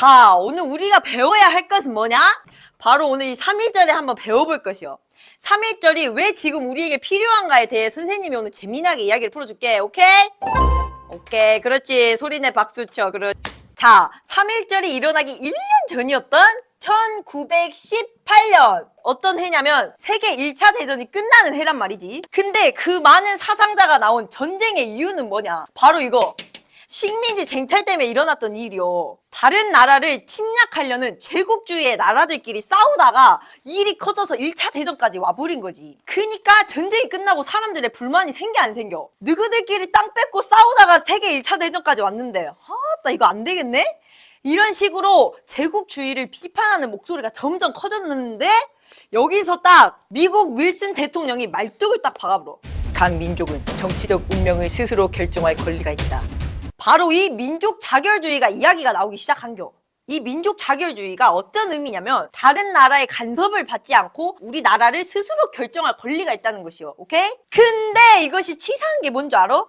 자, 오늘 우리가 배워야 할 것은 뭐냐? 바로 오늘 이 3.1절에 한번 배워볼 것이요. 3.1절이 왜 지금 우리에게 필요한가에 대해 선생님이 오늘 재미나게 이야기를 풀어줄게. 오케이? 오케이. 그렇지. 소리내 박수 쳐. 자, 3.1절이 일어나기 1년 전이었던 1918년. 어떤 해냐면 세계 1차 대전이 끝나는 해란 말이지. 근데 그 많은 사상자가 나온 전쟁의 이유는 뭐냐? 바로 이거. 식민지 쟁탈 때문에 일어났던 일이요. 다른 나라를 침략하려는 제국주의의 나라들끼리 싸우다가 일이 커져서 1차 대전까지 와버린 거지. 그니까 전쟁이 끝나고 사람들의 불만이 생겨 안 생겨? 너희들끼리 땅 뺏고 싸우다가 세계 1차 대전까지 왔는데 나 이거 안 되겠네? 이런 식으로 제국주의를 비판하는 목소리가 점점 커졌는데 여기서 딱 미국 윌슨 대통령이 말뚝을 딱 박아버려. 각 민족은 정치적 운명을 스스로 결정할 권리가 있다. 바로 이 민족 자결주의가 이야기가 나오기 시작한겨. 이 민족 자결주의가 어떤 의미냐면 다른 나라의 간섭을 받지 않고 우리 나라를 스스로 결정할 권리가 있다는 것이요. 오케이? 근데 이것이 치사한 게 뭔지 알아?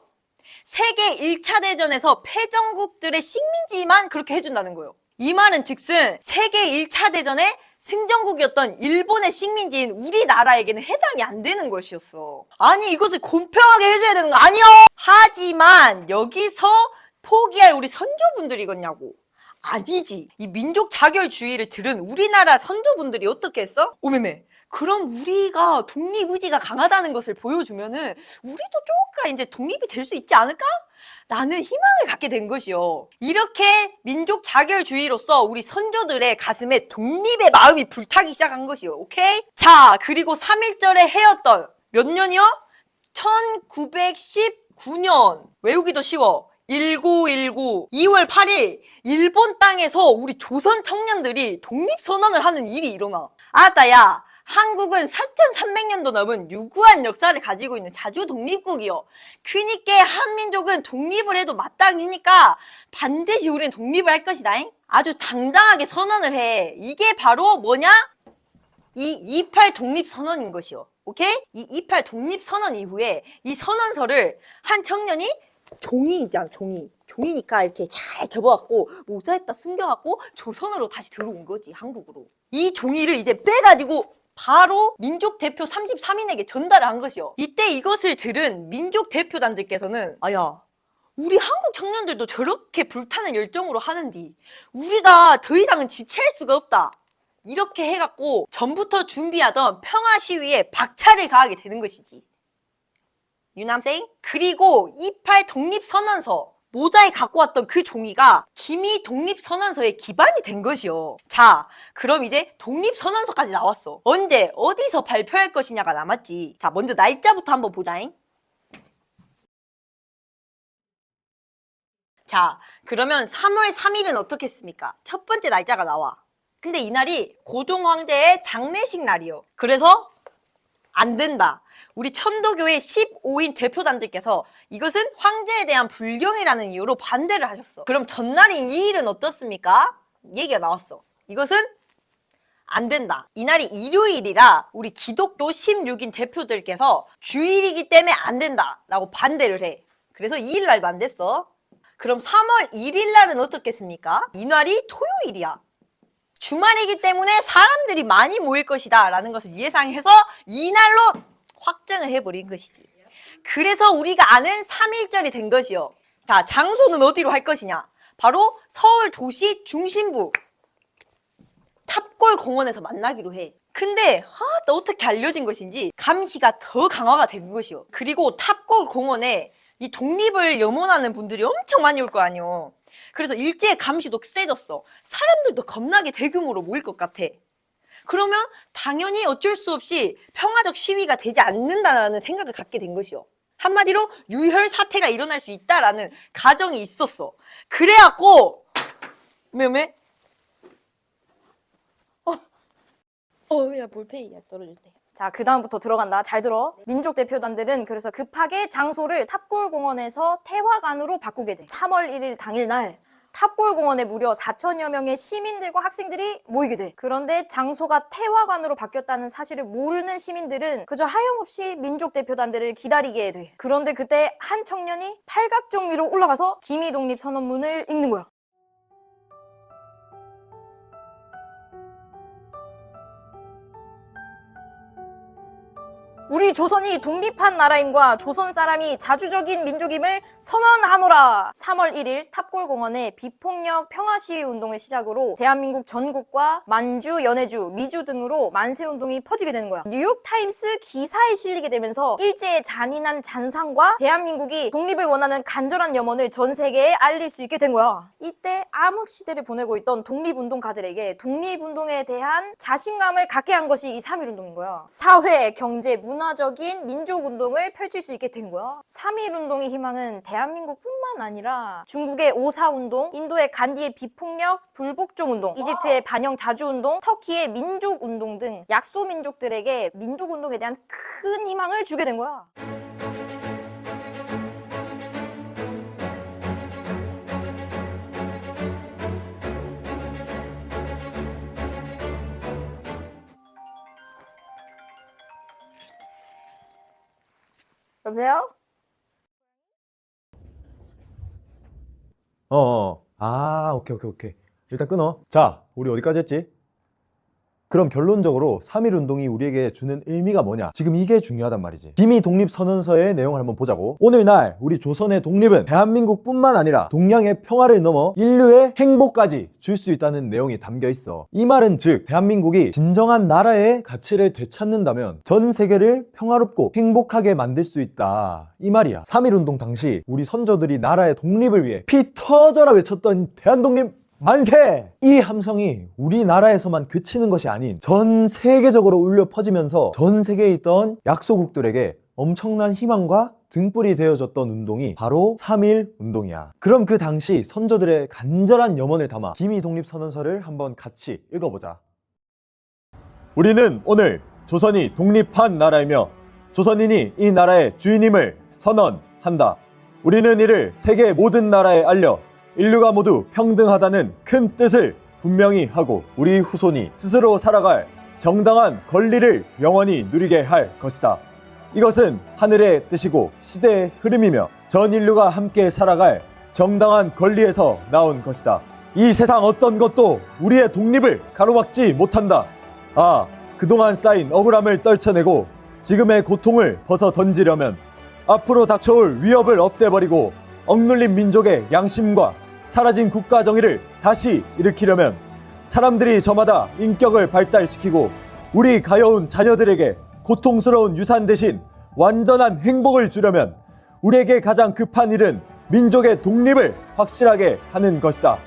세계 1차 대전에서 패전국들의 식민지만 그렇게 해준다는 거예요. 이 말은 즉슨 세계 1차 대전에 승전국이었던 일본의 식민지인 우리나라에게는 해당이 안 되는 것이었어. 아니 이것을 공평하게 해줘야 되는 거 아니요? 하지만 여기서 포기할 우리 선조분들이겠냐고. 아니지. 이 민족 자결주의를 들은 우리나라 선조분들이 어떻게 했어? 오메메. 그럼 우리가 독립의지가 강하다는 것을 보여주면은 우리도 조금 이제 독립이 될 수 있지 않을까? 라는 희망을 갖게 된 것이요. 이렇게 민족 자결주의로서 우리 선조들의 가슴에 독립의 마음이 불타기 시작한 것이요. 오케이? 자, 그리고 3.1절의 해였던 몇 년이요? 1919년. 외우기도 쉬워. 1919 2월 8일 일본 땅에서 우리 조선 청년들이 독립선언을 하는 일이 일어나. 아따야. 한국은 4,300년도 넘은 유구한 역사를 가지고 있는 자주 독립국이요. 그니까 한민족은 독립을 해도 마땅하니까 반드시 우리는 독립을 할 것이다잉. 아주 당당하게 선언을 해. 이게 바로 뭐냐? 이 28 독립선언인 것이요. 오케이? 이 28 독립선언 이후에 이 선언서를 한 청년이 종이 있잖아, 종이니까 이렇게 잘 접어갖고 모자에다 숨겨갖고 조선으로 다시 들어온 거지, 한국으로. 이 종이를 이제 빼가지고 바로 민족 대표 33인에게 전달을 한 것이요. 이때 이것을 들은 민족 대표단들께서는 아야, 우리 한국 청년들도 저렇게 불타는 열정으로 하는디 우리가 더 이상은 지체할 수가 없다. 이렇게 해갖고 전부터 준비하던 평화 시위에 박차를 가하게 되는 것이지. You know what I'm saying? 그리고 28 독립선언서 모자에 갖고 왔던 그 종이가 기미 독립선언서의 기반이 된 것이요. 자, 그럼 이제 독립선언서까지 나왔어. 언제 어디서 발표할 것이냐가 남았지. 자, 먼저 날짜부터 한번 보자잉. 자, 그러면 3월 3일은 어떻겠습니까? 첫 번째 날짜가 나와. 근데 이날이 고종 황제의 장례식 날이요. 그래서 안 된다. 우리 천도교회 15인 대표단들께서 이것은 황제에 대한 불경이라는 이유로 반대를 하셨어. 그럼 전날인 이 일은 어떻습니까? 얘기가 나왔어. 이것은 안 된다. 이날이 일요일이라 우리 기독교 16인 대표들께서 주일이기 때문에 안 된다 라고 반대를 해. 그래서 이 일날도 안 됐어. 그럼 3월 1일 날은 어떻겠습니까? 이날이 토요일이야. 주말이기 때문에 사람들이 많이 모일 것이다 라는 것을 예상해서 이날로 확정을 해버린 것이지. 그래서 우리가 아는 3.1절이 된 것이요. 자, 장소는 어디로 할 것이냐? 바로 서울 도시 중심부 탑골 공원에서 만나기로 해. 근데 또 어떻게 알려진 것인지 감시가 더 강화가 된 것이요. 그리고 탑골 공원에 이 독립을 염원하는 분들이 엄청 많이 올 거 아니요. 그래서 일제의 감시도 세졌어. 사람들도 겁나게 대규모로 모일 것 같아. 그러면 당연히 어쩔 수 없이 평화적 시위가 되지 않는다는 생각을 갖게 된 것이요. 한마디로 유혈 사태가 일어날 수 있다라는 가정이 있었어. 그래갖고 왜? 야 볼펜이야 떨어질 때. 자, 그 다음부터 들어간다. 잘 들어. 민족 대표단들은 그래서 급하게 장소를 탑골공원에서 태화관으로 바꾸게 돼. 3월 1일 당일날 탑골공원에 무려 4천여 명의 시민들과 학생들이 모이게 돼. 그런데 장소가 태화관으로 바뀌었다는 사실을 모르는 시민들은 그저 하염없이 민족 대표단들을 기다리게 돼. 그런데 그때 한 청년이 팔각정 위로 올라가서 기미독립선언문을 읽는 거야. 우리 조선이 독립한 나라임과 조선 사람이 자주적인 민족임을 선언하노라. 3월 1일 탑골공원의 비폭력 평화시위 운동을 시작으로 대한민국 전국과 만주, 연해주, 미주 등으로 만세운동이 퍼지게 되는 거야. 뉴욕타임스 기사에 실리게 되면서 일제의 잔인한 잔상과 대한민국이 독립을 원하는 간절한 염원을 전 세계에 알릴 수 있게 된 거야. 이때 암흑시대를 보내고 있던 독립운동가들에게 독립운동에 대한 자신감을 갖게 한 것이 이 3.1운동인 거야. 사회, 경제, 문화적인 민족운동을 펼칠 수 있게 된 거야. 3.1운동의 희망은 대한민국뿐만 아니라 중국의 5.4운동, 인도의 간디의 비폭력 불복종운동, 이집트의 반영자주운동, 터키의 민족운동 등 약소민족들에게 민족운동에 대한 큰 희망을 주게 된 거야. 여보세요? 오케이. 일단 끊어. 자, 우리 어디까지 했지? 그럼 결론적으로 3.1운동이 우리에게 주는 의미가 뭐냐? 지금 이게 중요하단 말이지. 기미 독립선언서의 내용을 한번 보자고. 오늘날 우리 조선의 독립은 대한민국뿐만 아니라 동양의 평화를 넘어 인류의 행복까지 줄 수 있다는 내용이 담겨 있어. 이 말은 즉 대한민국이 진정한 나라의 가치를 되찾는다면 전 세계를 평화롭고 행복하게 만들 수 있다, 이 말이야. 3.1운동 당시 우리 선조들이 나라의 독립을 위해 피 터져라 외쳤던 대한독립 만세! 이 함성이 우리나라에서만 그치는 것이 아닌 전 세계적으로 울려 퍼지면서 전 세계에 있던 약소국들에게 엄청난 희망과 등불이 되어줬던 운동이 바로 3.1운동이야. 그럼 그 당시 선조들의 간절한 염원을 담아 기미독립선언서를 한번 같이 읽어보자. 우리는 오늘 조선이 독립한 나라이며 조선인이 이 나라의 주인임을 선언한다. 우리는 이를 세계 모든 나라에 알려 인류가 모두 평등하다는 큰 뜻을 분명히 하고 우리 후손이 스스로 살아갈 정당한 권리를 영원히 누리게 할 것이다. 이것은 하늘의 뜻이고 시대의 흐름이며 전 인류가 함께 살아갈 정당한 권리에서 나온 것이다. 이 세상 어떤 것도 우리의 독립을 가로막지 못한다. 그동안 쌓인 억울함을 떨쳐내고 지금의 고통을 벗어 던지려면, 앞으로 닥쳐올 위협을 없애버리고 억눌린 민족의 양심과 사라진 국가 정의를 다시 일으키려면, 사람들이 저마다 인격을 발달시키고 우리 가여운 자녀들에게 고통스러운 유산 대신 완전한 행복을 주려면 우리에게 가장 급한 일은 민족의 독립을 확실하게 하는 것이다.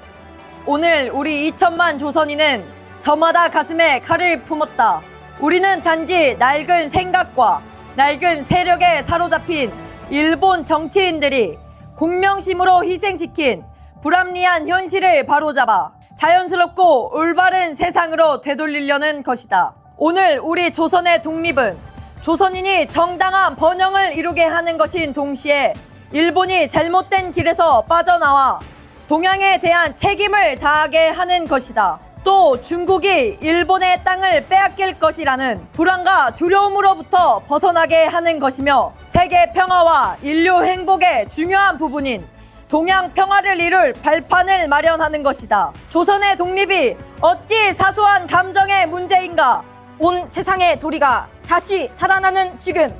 오늘 우리 2천만 조선인은 저마다 가슴에 칼을 품었다. 우리는 단지 낡은 생각과 낡은 세력에 사로잡힌 일본 정치인들이 공명심으로 희생시킨 불합리한 현실을 바로잡아 자연스럽고 올바른 세상으로 되돌리려는 것이다. 오늘 우리 조선의 독립은 조선인이 정당한 번영을 이루게 하는 것인 동시에 일본이 잘못된 길에서 빠져나와 동양에 대한 책임을 다하게 하는 것이다. 또 중국이 일본의 땅을 빼앗길 것이라는 불안과 두려움으로부터 벗어나게 하는 것이며, 세계 평화와 인류 행복의 중요한 부분인 동양 평화를 이룰 발판을 마련하는 것이다. 조선의 독립이 어찌 사소한 감정의 문제인가? 온 세상의 도리가 다시 살아나는 지금,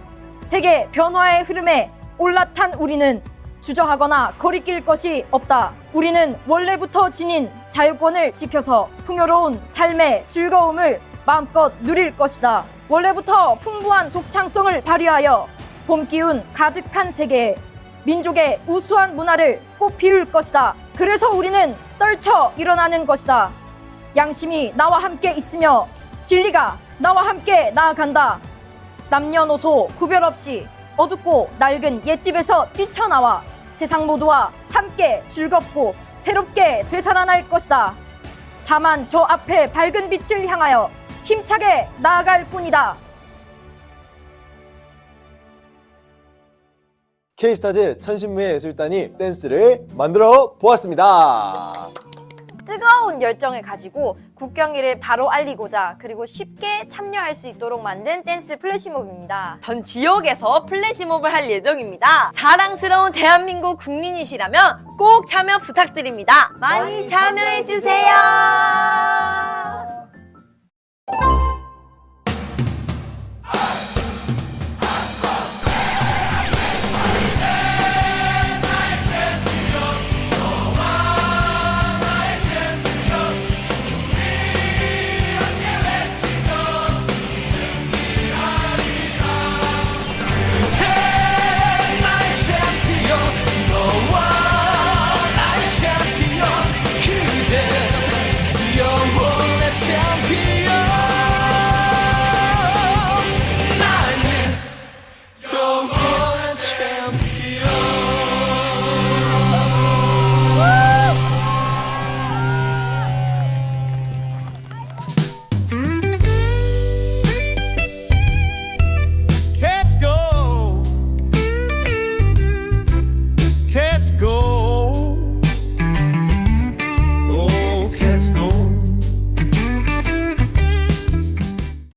세계 변화의 흐름에 올라탄 우리는 주저하거나 거리낄 것이 없다. 우리는 원래부터 지닌 자유권을 지켜서 풍요로운 삶의 즐거움을 마음껏 누릴 것이다. 원래부터 풍부한 독창성을 발휘하여 봄 기운 가득한 세계에 민족의 우수한 문화를 꽃피울 것이다. 그래서 우리는 떨쳐 일어나는 것이다. 양심이 나와 함께 있으며 진리가 나와 함께 나아간다. 남녀노소 구별 없이 어둡고 낡은 옛집에서 뛰쳐나와 세상 모두와 함께 즐겁고 새롭게 되살아날 것이다. 다만 저 앞에 밝은 빛을 향하여 힘차게 나아갈 뿐이다. K스타즈 천신무의 예술단이 댄스를 만들어 보았습니다. 뜨거운 열정을 가지고 국경일을 바로 알리고자, 그리고 쉽게 참여할 수 있도록 만든 댄스 플래시몹입니다. 전 지역에서 플래시몹을 할 예정입니다. 자랑스러운 대한민국 국민이시라면 꼭 참여 부탁드립니다. 많이 참여해주세요.